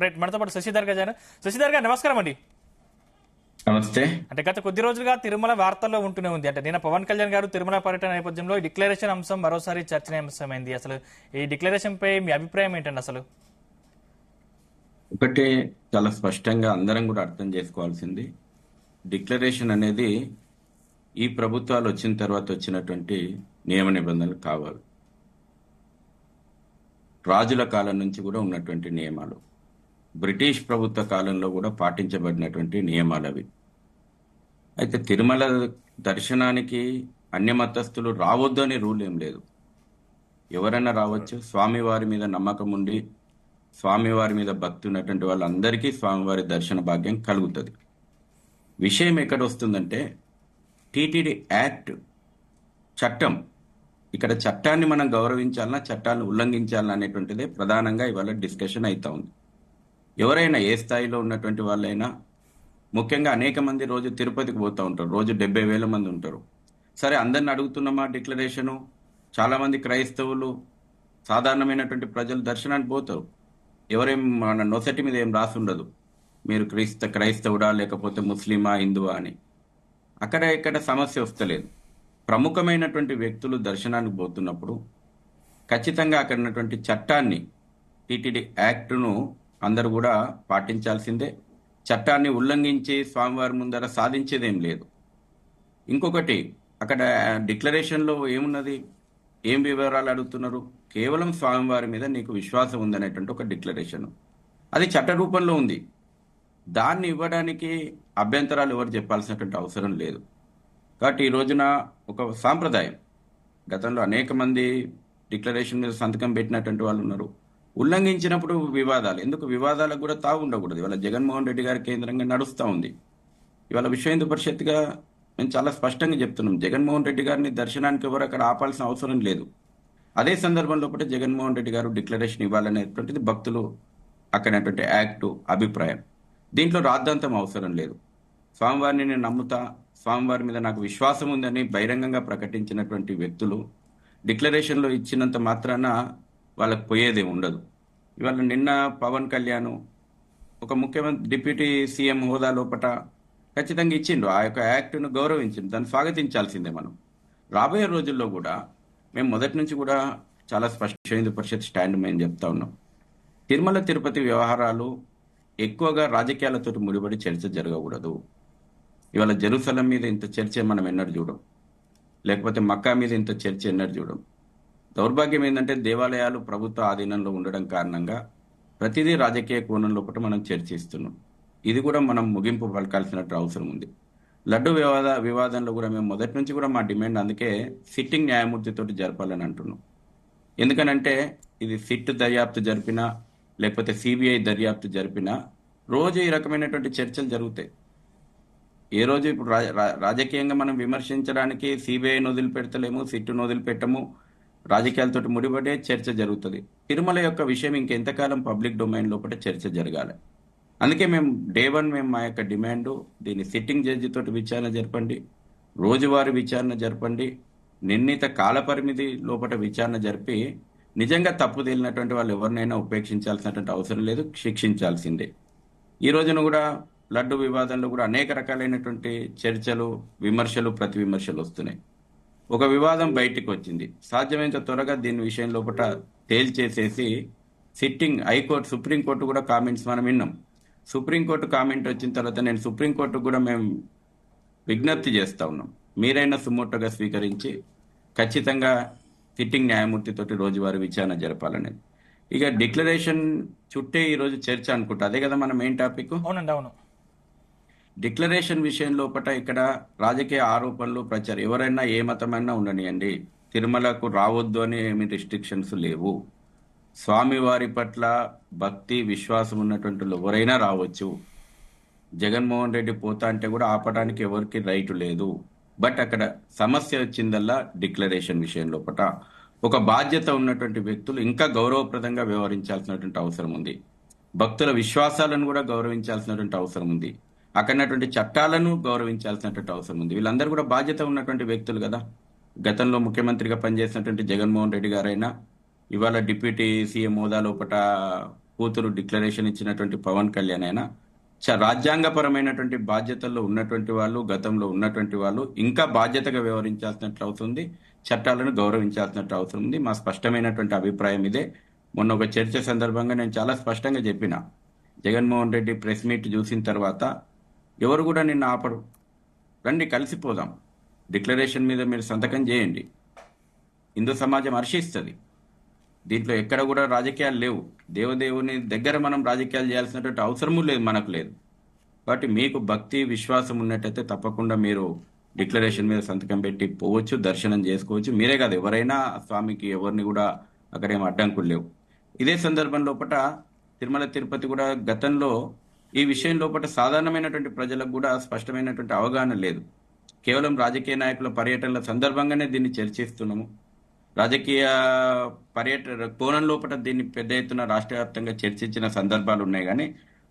Right, మనతో పాటు శశిధర్ గారు. శశిధర్ గారు నమస్కారం అండి. నమస్తే. అంటే గత కొద్ది రోజులుగా తిరుమల వార్తల్లో ఉంటూనే ఉంది. అంటే నిన్న పవన్ కళ్యాణ్ గారు తిరుమల పర్యటన నేపథ్యంలో ఈ డిక్లరేషన్ అంశం మరోసారి చర్చనీయాంశమైంది. అసలు ఈ డిక్లరేషన్ పై మీ అభిప్రాయం ఏంటండి? అసలు ఒకటే చాలా స్పష్టంగా అందరం కూడా అర్థం చేసుకోవాల్సింది, డిక్లరేషన్ అనేది ఈ ప్రభుత్వాలు వచ్చిన తర్వాత వచ్చినటువంటి నియమ నిబంధనలు కావాలి. రాజుల కాలం నుంచి కూడా ఉన్నటువంటి నియమాలు, బ్రిటిష్ ప్రభుత్వ కాలంలో కూడా పాటించబడినటువంటి నియమాలు అవి. అయితే తిరుమల దర్శనానికి అన్య మతస్థులు రావద్దు అనే రూల్ ఏం లేదు. ఎవరైనా రావచ్చు. స్వామివారి మీద నమ్మకం ఉండి స్వామివారి మీద భక్తి ఉన్నటువంటి వాళ్ళందరికీ స్వామివారి దర్శన భాగ్యం కలుగుతుంది. విషయం ఎక్కడ వస్తుందంటే టీటీడీ యాక్ట్ చట్టం, ఇక్కడ చట్టాన్ని మనం గౌరవించాలన్నా చట్టాలను ఉల్లంఘించాలన్నా అనేటువంటిదే ప్రధానంగా ఇవాళ డిస్కషన్ అవుతా ఉంది. ఎవరైనా ఏ స్థాయిలో ఉన్నటువంటి వాళ్ళైనా, ముఖ్యంగా అనేక మంది రోజు తిరుపతికి పోతూ ఉంటారు, రోజు 70,000 మంది ఉంటారు. సరే, అందరిని అడుగుతున్నామా డిక్లరేషను? చాలామంది క్రైస్తవులు, సాధారణమైనటువంటి ప్రజలు దర్శనానికి పోతారు. ఎవరేం మన నొసటి మీద ఏం రాసి ఉండదు, మీరు క్రైస్తవుడా లేకపోతే ముస్లిమా హిందువా అని. అక్కడ ఇక్కడ సమస్య వస్తలేదు. ప్రముఖమైనటువంటి వ్యక్తులు దర్శనానికి పోతున్నప్పుడు ఖచ్చితంగా అక్కడ ఉన్నటువంటి చట్టాన్ని, టీటీడీ యాక్ట్ను అందరూ కూడా పాటించాల్సిందే. చట్టాన్ని ఉల్లంఘించి స్వామివారి ముందర సాధించేదేం లేదు. ఇంకొకటి, అక్కడ డిక్లరేషన్లో ఏమున్నది, ఏం వివరాలు అడుగుతున్నారు? కేవలం స్వామివారి మీద నీకు విశ్వాసం ఉందనేటువంటి ఒక డిక్లరేషన్, అది చట్ట రూపంలో ఉంది. దాన్ని ఇవ్వడానికి అభ్యంతరాలు ఎవరు చెప్పాల్సినటువంటి అవసరం లేదు. కాబట్టి ఈ రోజున ఒక సాంప్రదాయం, గతంలో అనేక మంది డిక్లరేషన్ మీద సంతకం పెట్టినటువంటి వాళ్ళు ఉన్నారు. ఉల్లంఘించినప్పుడు వివాదాలు ఎందుకు? వివాదాలకు కూడా తావు ఉండకూడదు. ఇవాళ జగన్మోహన్ రెడ్డి గారి కేంద్రంగా నడుస్తూ ఉంది. ఇవాళ విశ్వ హిందూ పరిషత్గా మేము చాలా స్పష్టంగా చెప్తున్నాం, జగన్మోహన్ రెడ్డి గారిని దర్శనానికి ఎవరు అక్కడ ఆపాల్సిన అవసరం లేదు. అదే సందర్భంలో కూడా జగన్మోహన్ రెడ్డి గారు డిక్లరేషన్ ఇవ్వాలనేటువంటిది భక్తులు అక్కడటువంటి యాక్టు అభిప్రాయం. దీంట్లో రాద్ధాంతం అవసరం లేదు. స్వామివారిని నేను నమ్ముతా, స్వామివారి మీద నాకు విశ్వాసం ఉందని బహిరంగంగా ప్రకటించినటువంటి వ్యక్తులు డిక్లరేషన్లో ఇచ్చినంత మాత్రాన వాళ్ళకు పోయేదే ఉండదు. ఇవాళ నిన్న పవన్ కళ్యాణ్ ఒక ముఖ్యమంత్రి, డిప్యూటీ సీఎం హోదా లోపల ఖచ్చితంగా ఇచ్చిండు, ఆ యొక్క యాక్ట్ను గౌరవించిండు, దాన్ని స్వాగతించాల్సిందే. మనం రాబోయే రోజుల్లో కూడా మేము మొదటి నుంచి కూడా చాలా స్పష్టంగా హిందూ పరిషత్ స్టాండ్ మేము చెప్తా ఉన్నాం, తిరుమల తిరుపతి వ్యవహారాలు ఎక్కువగా రాజకీయాలతో ముడిపడి చర్చ జరగకూడదు. ఇవాళ జెరూసలం మీద ఇంత చర్చ మనం ఎన్నడూ చూడం, లేకపోతే మక్కా మీద ఇంత చర్చ ఎన్నడూ చూడం. దౌర్భాగ్యం ఏంటంటే దేవాలయాలు ప్రభుత్వ ఆధీనంలో ఉండడం కారణంగా ప్రతిదీ రాజకీయ కోణం లోపల మనం చర్చిస్తున్నాం. ఇది కూడా మనం ముగింపు పలకాల్సినట్టు అవసరం ఉంది. లడ్డు వివాదంలో కూడా మేము మొదటి నుంచి కూడా మా డిమాండ్ అందుకే సిట్టింగ్ న్యాయమూర్తితో జరపాలని అంటున్నాం. ఎందుకనంటే ఇది సిట్ దర్యాప్తు జరిపినా లేకపోతే సిబిఐ దర్యాప్తు జరిపినా రోజు ఈ రకమైనటువంటి చర్చలు జరుగుతాయి. ఏ రోజు ఇప్పుడు రాజకీయంగా మనం విమర్శించడానికి సిబిఐని వదిలిపెడతలేము, సిట్టును వదిలిపెట్టము, రాజకీయాలతో ముడిపడే చర్చ జరుగుతుంది. తిరుమల యొక్క విషయం ఇంకెంతకాలం పబ్లిక్ డొమైన్ లోపల చర్చ జరగాలి. అందుకే మేము డే 1 మేము మా యొక్క డిమాండ్, దీన్ని సిట్టింగ్ జడ్జి తోటి విచారణ జరపండి, రోజువారీ విచారణ జరపండి, నిర్ణీత కాలపరిమితి లోపల విచారణ జరిపి నిజంగా తప్పు తేలినటువంటి వాళ్ళు ఎవరినైనా ఉపేక్షించాల్సినటువంటి అవసరం లేదు, శిక్షించాల్సిందే. ఈ రోజున కూడా లడ్డు వివాదంలో కూడా అనేక రకాలైనటువంటి చర్చలు, విమర్శలు, ప్రతి విమర్శలు వస్తున్నాయి. ఒక వివాదం బయటికి వచ్చింది, సాధ్యమైనంత త్వరగా దీని విషయం లోపల తేల్చేసేసి సిట్టింగ్ హైకోర్టు, సుప్రీంకోర్టు కూడా కామెంట్స్ మనం విన్నాం. సుప్రీంకోర్టు కామెంట్ వచ్చిన తర్వాత నేను సుప్రీంకోర్టు కూడా మేము విజ్ఞప్తి చేస్తూ ఉన్నాం, మీరైనా సుమోటోగా స్వీకరించి ఖచ్చితంగా సిట్టింగ్ న్యాయమూర్తితోటి రోజువారీ విచారణ జరపాలనేది. ఇక డిక్లరేషన్ చుట్టే ఈరోజు చర్చ అనుకుంటా, అదే కదా మన మెయిన్ టాపిక్. అవునండి, అవును. డిక్లరేషన్ విషయం లోపల ఇక్కడ రాజకీయ ఆరోపణలు, ప్రచారం, ఎవరైనా ఏ మతమైనా ఉండనియండి, తిరుమలకు రావద్దు అని ఏమి రిస్ట్రిక్షన్స్ లేవు. స్వామివారి పట్ల భక్తి విశ్వాసం ఉన్నటువంటి ఎవరైనా రావచ్చు. జగన్మోహన్ రెడ్డి పోతా అంటే కూడా ఆపడానికి ఎవరికి రైట్ లేదు. బట్ అక్కడ సమస్య వచ్చిందల్లా డిక్లరేషన్ విషయం లోపల ఒక బాధ్యత ఉన్నటువంటి వ్యక్తులు ఇంకా గౌరవప్రదంగా వ్యవహరించాల్సినటువంటి అవసరం ఉంది. భక్తుల విశ్వాసాలను కూడా గౌరవించాల్సినటువంటి అవసరం ఉంది. అక్కడటువంటి చట్టాలను గౌరవించాల్సినటువంటి అవసరం ఉంది. వీళ్ళందరూ కూడా బాధ్యత ఉన్నటువంటి వ్యక్తులు కదా. గతంలో ముఖ్యమంత్రిగా పనిచేసినటువంటి జగన్మోహన్ రెడ్డి గారైనా, ఇవాళ డిప్యూటీ సీఎం హోదా లోపల కూతురు డిక్లరేషన్ ఇచ్చినటువంటి పవన్ కళ్యాణ్ అయినా రాజ్యాంగపరమైనటువంటి బాధ్యతల్లో ఉన్నటువంటి వాళ్ళు, గతంలో ఉన్నటువంటి వాళ్ళు ఇంకా బాధ్యతగా వ్యవహరించాల్సినట్లు అవుతుంది, చట్టాలను గౌరవించాల్సినట్లు అవుతుంది. మా స్పష్టమైనటువంటి అభిప్రాయం ఇదే. మొన్న ఒక చర్చ సందర్భంగా నేను చాలా స్పష్టంగా చెప్పిన, జగన్మోహన్ రెడ్డి ప్రెస్ మీట్ చూసిన తర్వాత ఎవరు కూడా నిన్ను ఆపరు, రండి కలిసిపోదాం, డిక్లరేషన్ మీద మీరు సంతకం చేయండి, హిందూ సమాజం హర్షిస్తుంది, దీంట్లో ఎక్కడ కూడా రాజకీయాలు లేవు, దేవదేవుని దగ్గర మనం రాజకీయాలు చేయాల్సినటువంటి అవసరము లేదు, మనకు లేదు. కాబట్టి మీకు భక్తి విశ్వాసం ఉన్నట్టయితే తప్పకుండా మీరు డిక్లరేషన్ మీద సంతకం పెట్టి పోవచ్చు, దర్శనం చేసుకోవచ్చు. మీరే కాదు, ఎవరైనా స్వామికి ఎవరిని కూడా అక్కడేం అడ్డంకులు లేవు. ఇదే సందర్భం లోపల తిరుమల తిరుపతి కూడా గతంలో ఈ విషయం లోపల సాధారణమైనటువంటి ప్రజలకు కూడా స్పష్టమైనటువంటి అవగాహన లేదు. కేవలం రాజకీయ నాయకుల పర్యటనల సందర్భంగానే దీన్ని చర్చిస్తున్నాము. రాజకీయ పర్యటన కోణం లోపల దీన్ని పెద్ద ఎత్తున రాష్ట్ర వ్యాప్తంగా చర్చించిన సందర్భాలు ఉన్నాయి, కానీ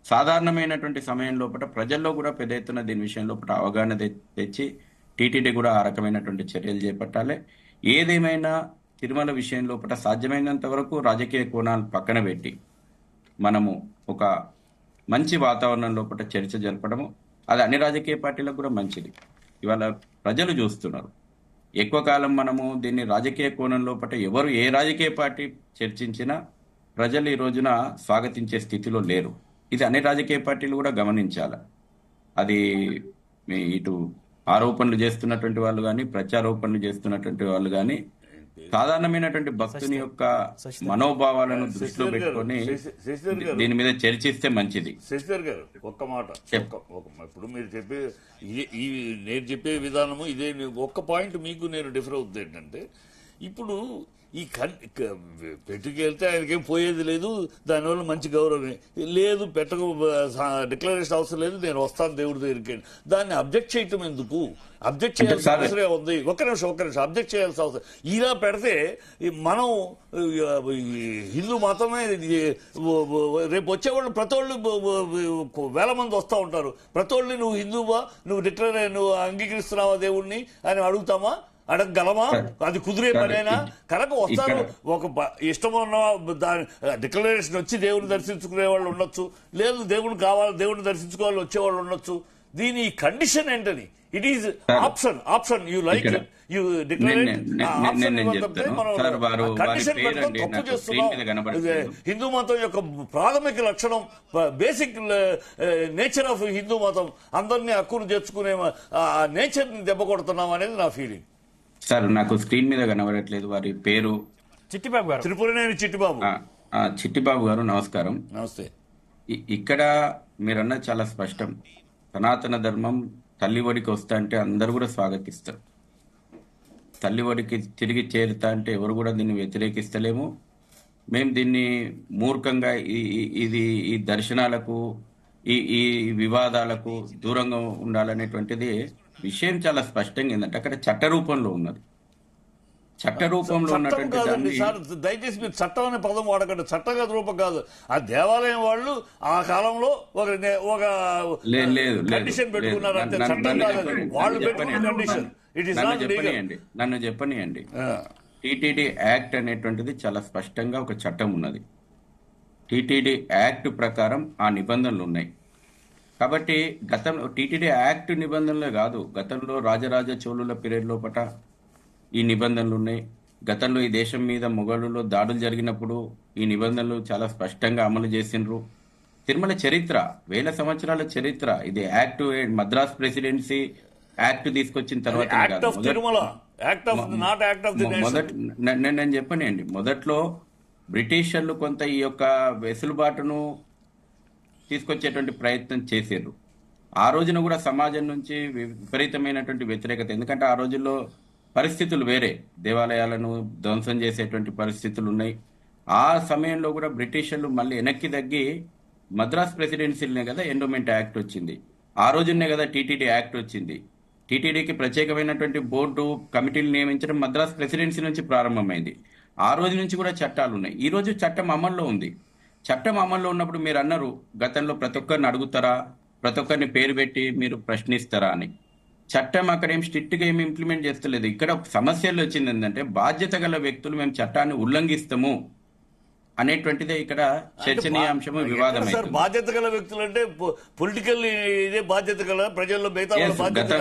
సాధారణమైనటువంటి సమయం లోపల ప్రజల్లో కూడా పెద్ద ఎత్తున దీని విషయం లోపల అవగాహన తెచ్చి టీటీడీ కూడా ఆ రకమైనటువంటి చర్యలు చేపట్టాలి. ఏదేమైనా తిరుమల విషయం లోపల సాధ్యమైనంత వరకు రాజకీయ కోణాలు పక్కన పెట్టి మనము ఒక మంచి వాతావరణం లోపల చర్చ జరపడము, అది అన్ని రాజకీయ పార్టీలకు కూడా మంచిది. ఇవాళ ప్రజలు చూస్తున్నారు. ఎక్కువ కాలం మనము దీన్ని రాజకీయ కోణం లోపల ఎవరు ఏ రాజకీయ పార్టీ చర్చించినా ప్రజలు ఈ రోజున స్వాగతించే స్థితిలో లేరు. ఇది అన్ని రాజకీయ పార్టీలు కూడా గమనించాలి. అది ఇటు ఆరోపణలు చేస్తున్నటువంటి వాళ్ళు కానీ, ప్రత్యారోపణలు చేస్తున్నటువంటి వాళ్ళు కానీ సాధారణమైనటువంటి భక్తుని యొక్క మనోభావాలను దృష్టిలో పెట్టుకొని దీని మీద చర్చిస్తే మంచిది. శశిధర్ గారు ఒక్క మాట, ఇప్పుడు మీరు చెప్పే ఈ నేను చెప్పే విధానము ఇదే. ఒక్క పాయింట్ మీకు నేను డిఫర్ అవుతుంది ఏంటంటే, ఇప్పుడు ఈ పెట్టుకెళ్తే ఆయనకేం పోయేది లేదు, దానివల్ల మంచి గౌరవమే లేదు, డిక్లరేషన్ అవసరం లేదు, నేను వస్తాను దేవుడి దగ్గరికి, దాన్ని అబ్జెక్ట్ చేయటం ఎందుకు? అబ్జెక్ట్ చేయాల్సిన అవసరమే ఉంది. ఒక్క నిమిషం అబ్జెక్ట్ చేయాల్సిన అవసరం. ఇలా పెడితే మనం హిందూ మతమే, రేపు వచ్చేవాళ్ళు ప్రతి వాళ్ళు వేల మంది వస్తూ ఉంటారు, ప్రతి వాళ్ళు నువ్వు హిందువా, నువ్వు అంగీకరిస్తున్నావా దేవుణ్ణి అని అడుగుతామా? అడగగలమా? అది కుదిరే పనేనా? కనుక వస్తారు, ఒక ఇష్టం ఉన్న దాని డిక్లరేషన్ వచ్చి దేవుని దర్శించుకునే వాళ్ళు ఉండొచ్చు, లేదు దేవుని కావాలి దేవుని దర్శించుకోవాలి వచ్చేవాళ్ళు ఉండొచ్చు. దీని కండిషన్ ఏంటని? It is option you like you declare it. తప్పు చేస్తున్నాం. హిందూ మతం యొక్క ప్రాథమిక లక్షణం, బేసిక్ నేచర్ ఆఫ్ హిందూ మతం, అందరినీ హక్కును చేర్చుకునే నేచర్ ని దెబ్బ కొడుతున్నాం అనేది నా ఫీలింగ్. సార్, నాకు స్క్రీన్ మీద కనబడట్లేదు వారి పేరు. చిట్టిబాబు గారు, త్రిపురనేని చిట్టిబాబు. చిట్టిబాబు గారు నమస్కారం. నమస్తే. ఇక్కడ మీరన్నది చాలా స్పష్టం. సనాతన ధర్మం తల్లి ఒడికి వస్తా అంటే అందరు కూడా స్వాగతిస్తారు. తల్లి ఒడికి తిరిగి చేరుతా అంటే ఎవరు కూడా దీన్ని వ్యతిరేకిస్తలేము. మేము దీన్ని మూర్ఖంగా ఈ దర్శనాలకు ఈ వివాదాలకు దూరంగా ఉండాలనేటువంటిది విషయం చాలా స్పష్టంగా ఏంటంటే అక్కడ చట్ట రూపంలో ఉన్నది. చట్ట రూపంలో ఉన్నటువంటి దయచేసి మీరు చట్టం అనే పదం వాడకండి. చట్టగత రూపం కాదు. ఆ దేవాలయం వాళ్ళు ఆ కాలంలో ఒక కండిషన్ పెట్టుకున్నారు అంతే. చట్టం కాదు, వాళ్ళు పెట్టుకున్న condition. It is not legal. నన్ను చెప్పనియండి. టీటీడీ యాక్ట్ అనేటువంటిది చాలా స్పష్టంగా ఒక చట్టం ఉన్నది. టీటీడీ యాక్ట్ ప్రకారం ఆ నిబంధనలు ఉన్నాయి. కాబట్టి గతంలో టీటీడీ యాక్ట్ నిబంధనలే కాదు, గతంలో రాజరాజ చోళుల పీరియడ్ లోపట ఈ నిబంధనలు ఉన్నాయి. గతంలో ఈ దేశం మీద మొఘలులో దాడులు జరిగినప్పుడు ఈ నిబంధనలు చాలా స్పష్టంగా అమలు చేసిండ్రు. తిరుమల చరిత్ర, వేల సంవత్సరాల చరిత్ర ఇది. యాక్ట్ మద్రాస్ ప్రెసిడెన్సీ యాక్ట్ తీసుకొచ్చిన తర్వాత నేను చెప్పనండి, మొదట్లో బ్రిటిషర్లు కొంత ఈ యొక్క వెసులుబాటును తీసుకొచ్చేటువంటి ప్రయత్నం చేశారు. ఆ రోజున కూడా సమాజం నుంచి విపరీతమైనటువంటి వ్యతిరేకత, ఎందుకంటే ఆ రోజుల్లో పరిస్థితులు వేరే, దేవాలయాలను ధ్వంసం చేసేటువంటి పరిస్థితులు ఉన్నాయి. ఆ సమయంలో కూడా బ్రిటిషర్లు మళ్ళీ వెనక్కి తగ్గి మద్రాస్ ప్రెసిడెన్సీలనే కదా ఎండోమెంట్ యాక్ట్ వచ్చింది, ఆ రోజునే కదా టీటీడీ యాక్ట్ వచ్చింది. టీటీడీకి ప్రత్యేకమైనటువంటి బోర్డు కమిటీలు నియమించడం మద్రాస్ ప్రెసిడెన్సీ నుంచి ప్రారంభమైంది. ఆ రోజు నుంచి కూడా చట్టాలు ఉన్నాయి. ఈ రోజు చట్టం అమల్లో ఉంది. చట్టం అమల్లో ఉన్నప్పుడు మీరు అన్నారు గతంలో ప్రతి ఒక్కరిని అడుగుతారా, ప్రతి ఒక్కరిని పేరు పెట్టి మీరు ప్రశ్నిస్తారా అని. చట్టం అక్కడ ఏం స్ట్రిక్ట్ గా ఏమి ఇంప్లిమెంట్ చేస్తలేదు. ఇక్కడ సమస్యలు వచ్చింది ఏంటంటే, బాధ్యత గల వ్యక్తులు మేము చట్టాన్ని ఉల్లంఘిస్తాము, అనేటువంటిదే ఇక్కడ చర్చనీయాంశము, వివాదం సార్ బాధ్యత గల వ్యక్తులు అంటే పొలిటికల్ ఇదే బాధ్యత గల ప్రజల్లో మిగతా వాళ్ళ బాధ్యత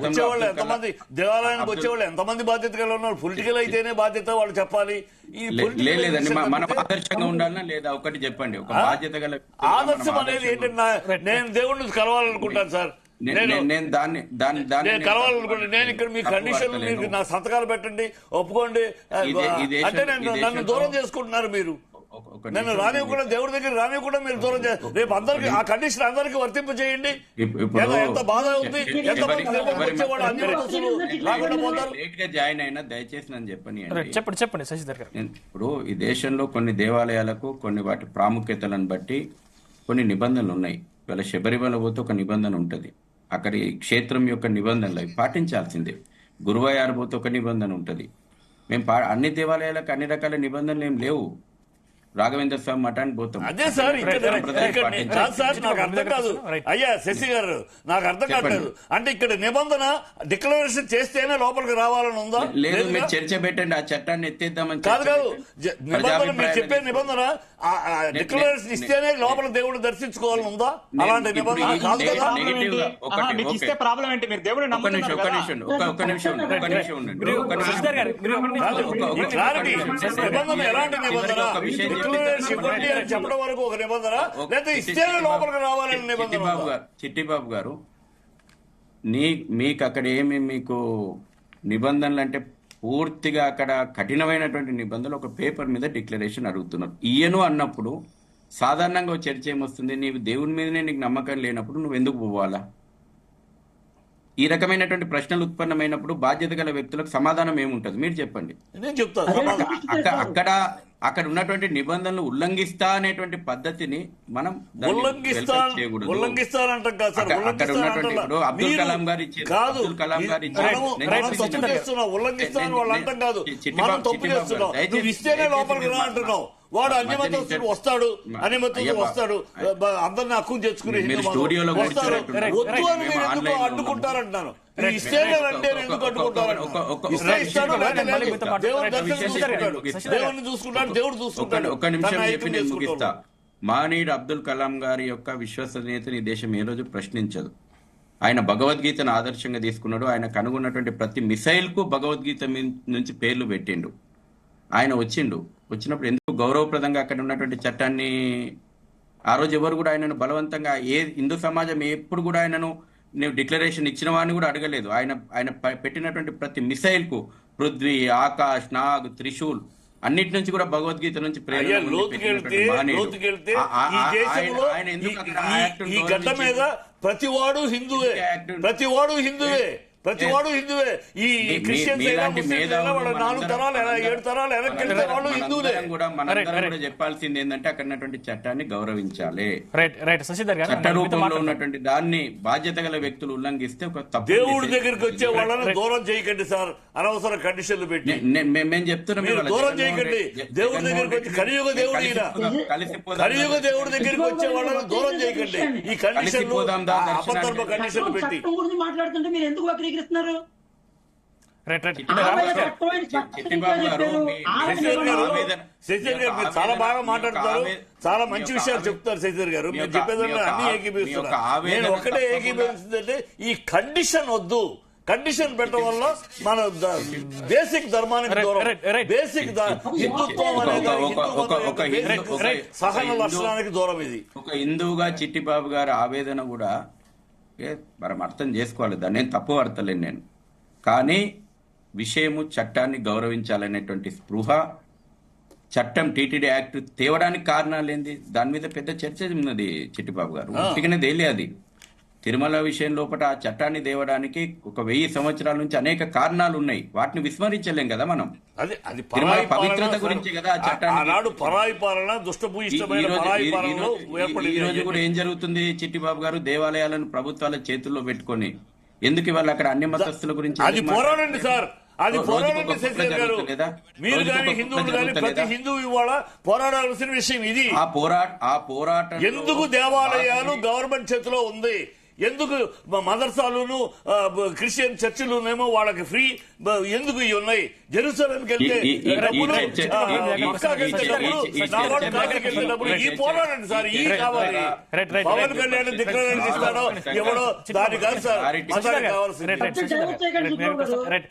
వచ్చేవాళ్ళు ఎంతమంది దేవాలయానికి వచ్చేవాళ్ళు ఎంతమంది బాధ్యత గల ఉన్నారు? పొలిటికల్ అయితేనే బాధ్యత వాళ్ళు చెప్పాలి. లేదండి, మనం ఆదర్శంగా ఉండాలన్నా లేదా ఒకటి చెప్పండి. ఒక బాధ్యత గల ఆదర్శం అనేది ఏంటంటే నేను దేవుడిని కలవాలనుకుంటాను సార్, నేను దాన్ని కలవాలనుకుంటే నేను ఇక్కడ మీ కండిషన్లు మీకు నా సంతకాలు పెట్టండి, ఒప్పుకోండి అంటే నన్ను దూరం చేసుకుంటున్నారు మీరు. నన్ను రానివ్వకుండా దేవుడి దగ్గర రానివ్వకుండా మీరు దూరం చేస్తారు. రేపు అందరికి ఆ కండిషన్ అందరికి వర్తింప చేయండి. ఎంత బాధ ఉంది, ఎంతమంది అన్ని రాకుండా పోతారు. లేట్ గా జాయిన్ అయినా దయచేసి నన్ను చెప్పండి శశిధర్ గారు. ఇప్పుడు ఈ దేశంలో కొన్ని దేవాలయాలకు కొన్ని వాటి ప్రాముఖ్యతలను బట్టి కొన్ని నిబంధనలు ఉన్నాయి. ఇవాళ శబరిమల పోతే ఒక నిబంధన ఉంటుంది, అక్కడి క్షేత్రం యొక్క నిబంధనలు అవి పాటించాల్సిందే. గురువాయూర్ పోతే ఒక నిబంధన ఉంటుంది. మేము అన్ని దేవాలయాలకు అన్ని రకాల నిబంధనలు ఏం లేవు. రాఘవేంద్ర స్వామి మఠానికి పోతాం. అదే సార్ సార్ నాకు అర్థం కాదు అయ్యా శశి గారు, నాకు అర్థం కావట్లేదు. అంటే ఇక్కడ నిబంధన డిక్లరేషన్ చేస్తేనే లోపలికి రావాలని ఉందా? లేదు, మీరు చర్చ పెట్టండి, ఆ చట్టాన్ని ఎత్తేద్దామని. కాదు నిబంధన మీరు చెప్పే నిబంధన డిక్లరేషన్ ఇస్తేనే లోపల దేవుడు దర్శించుకోవాలని ఉందా? అలాంటి నిబంధన కాదు కదా. క్లారిటీ నిబంధన ఎలాంటి నిబంధన? ఇవ్వండి అని చెప్పడం వరకు ఒక నిబంధన, లేదా ఇస్తేనే లోపలికి రావాలని నిబంధన. చిట్టిబాబు గారు, మీకు అక్కడ ఏమి మీకు నిబంధనలు అంటే పూర్తిగా అక్కడ కఠినమైనటువంటి నిబంధనలు ఒక పేపర్ మీద డిక్లరేషన్ అడుగుతున్నారు. ఈయను అన్నప్పుడు సాధారణంగా చర్చ ఏమొస్తుంది, నీవు దేవుని మీదనే నీకు నమ్మకం లేనప్పుడు నువ్వు ఎందుకు పోవాలా? ఈ రకమైనటువంటి ప్రశ్నలు ఉత్పన్నమైనప్పుడు బాధ్యత గల వ్యక్తులకు సమాధానం ఏముంటది మీరు చెప్పండి. నేను చెప్తాను. అక్కడ ఉన్నటువంటి నిబంధనలు ఉల్లంఘిస్తా అనేటువంటి పద్ధతిని మనం ఉల్లంఘిస్తానంటాం కాదు సార్. అక్కడ ఉన్నటువంటి ఇప్పుడు అబ్దుల్ కలాం గారు ఇచ్చారు, అబ్దుల్ కలాం గారు ఇచ్చారు. ఉల్లంఘిస్తాను వాళ్ళు అంటాం కాదు, మనం తప్పు చేస్తున్నాం. నువ్వు ఇస్తేనే లోపలికి రా అంటున్నావు. వాడు అన్ని మతస్థుడు వస్తాడు, అన్ని మతస్థుడు వస్తాడు, అందరిని హక్కు తెచ్చుకుని వస్తారు. వద్దు అని మీరు ఎందుకు అడ్డుకుంటారంటున్నాను. ఇస్తేనే అంటే ఎందుకు అడ్డుకుంటారు? ఇస్తాడు, దేవుడిని చూసుకుంటాడు, దేవుడు చూసుకుంటాడు. ఒక్క నిమిషం చెప్పి నేను ముగిస్తా. మానీయుడు అబ్దుల్ కలాం గారి యొక్క విశ్వసనీయతని ఈ దేశం ఏ రోజు ప్రశ్నించదు. ఆయన భగవద్గీతను ఆదర్శంగా తీసుకున్నాడు. ఆయన కనుగొన్నటువంటి ప్రతి మిసైల్ కు భగవద్గీత నుంచి పేర్లు పెట్టిండు. ఆయన వచ్చినప్పుడు ఎందుకు గౌరవప్రదంగా అక్కడ ఉన్నటువంటి చట్టాన్ని ఆ రోజు ఎవరు కూడా ఆయనను బలవంతంగా హిందూ సమాజం ఎప్పుడు కూడా ఆయనను నువ్వు డిక్లరేషన్ ఇచ్చిన వాడిని కూడా అడగలేదు. ఆయన పెట్టినటువంటి ప్రతి మిసైల్ కు పృథ్వీ, ఆకాశ్, నాగ్, త్రిశూల్ అన్నిటి నుంచి కూడా భగవద్గీత నుంచి ఈ గడ్డ మీద ప్రతివాడు హిందువే, ప్రతివాడు హిందువే, ప్రతివాడు హిందువే. ఈ క్రిస్టియన్స్ 4 తరాలు 7 తరాలు వెనక్కి వాళ్ళు హిందువులే. కూడా చెప్పాల్సింది ఏంటంటే అక్కడ ఉన్నటువంటి చట్టాన్ని గౌరవించాలి. చట్ట రూపంలో ఉన్నటువంటి దాన్ని బాధ్యత గల వ్యక్తులు ఉల్లంఘిస్తే ఒక తప్పు. దేవుడి దగ్గరికి వచ్చే వాళ్ళని దూరం చేయకండి సార్, అనవసర కండిషన్లు పెట్టి. మేము చెప్తున్నాం దూరం చేయకండి. దేవుడి దగ్గరికి వచ్చి కలియుగ దేవుడు కలియుగ దేవుడి దగ్గరికి వచ్చే వాళ్ళని దూరం చేయకండి. ఈ కండిషన్లు అపధర్మ కండిషన్లు పెట్టి మాట్లాడుతుంటే మీరు ఎందుకు వక్రీకరిస్తున్నారు? శశిధర్ గారు చాలా బాగా మాట్లాడతారు, చాలా మంచి విషయాలు చెప్తారు. శశిధర్ గారు మీరు చెప్పేదాన్ని అన్ని ఏకీభవిస్తున్నారు. నేను ఒకటే ఏకీభవిస్తుందంటే ఈ కండిషన్ వద్దు. కండిషన్ పెట్టడం వల్ల మన బేసిక్ ధర్మానికి దూరం, బేసిక్ హిందుత్వం అనేది సహన లక్షణానికి దూరం. ఇది ఒక హిందువుగా చిట్టిబాబు గారి ఆవేదన కూడా మనం అర్థం చేసుకోవాలి. దాన్ని నేను తప్పు పడతలేను నేను. కానీ విషయము చట్టాన్ని గౌరవించాలనేటువంటి స్పృహ, చట్టం టీటీడీ యాక్ట్ తేవడానికి కారణాలు ఏంది, దాని మీద పెద్ద చర్చ ఉన్నది చిట్టిబాబు గారు. ఉట్టిగానే తేలే అది. తిరుమల విషయం లోపల ఆ చట్టాన్ని తేవడానికి 1000 సంవత్సరాల నుంచి అనేక కారణాలు ఉన్నాయి. వాటిని విస్మరించలేం కదా మనం. తిరుమల పవిత్రత గురించి కదా ఆ చట్టాన్ని. ఈ రోజు కూడా ఏం జరుగుతుంది చిట్టిబాబు గారు, దేవాలయాలను ప్రభుత్వాల చేతుల్లో పెట్టుకొని ఎందుకు ఇవాళ అక్కడ అన్ని మతస్థుల గురించి అది పోరాడండి సార్, అది పోరాడండి శశిధర్ గారు. మీరు కానీ హిందువులు కానీ ప్రతి హిందువు ఇవాళ పోరాడాల్సిన విషయం ఇది. ఆ పోరాటం ఎందుకు దేవాలయాలు గవర్నమెంట్ చేతిలో ఉంది, ఎందుకు మదర్సాలును క్రిస్టియన్ చర్చిలునేమో వాళ్ళకి ఫ్రీ, ఎందుకు ఇవి ఉన్నాయి? జెరూసలంకి వెళ్తే డబ్బులు, మక్కాకి వెళ్తే డబ్బులు, నాబార్డు కాకికి వెళ్తే డబ్బులు. ఈ పోరాడండి సార్, ఈ కావాలి. పవన్ కళ్యాణ్ డిక్లరేషన్ ఇస్తాడో ఎవడో దాని కాదు సార్, మతానికి కావాల్సింది. రైట్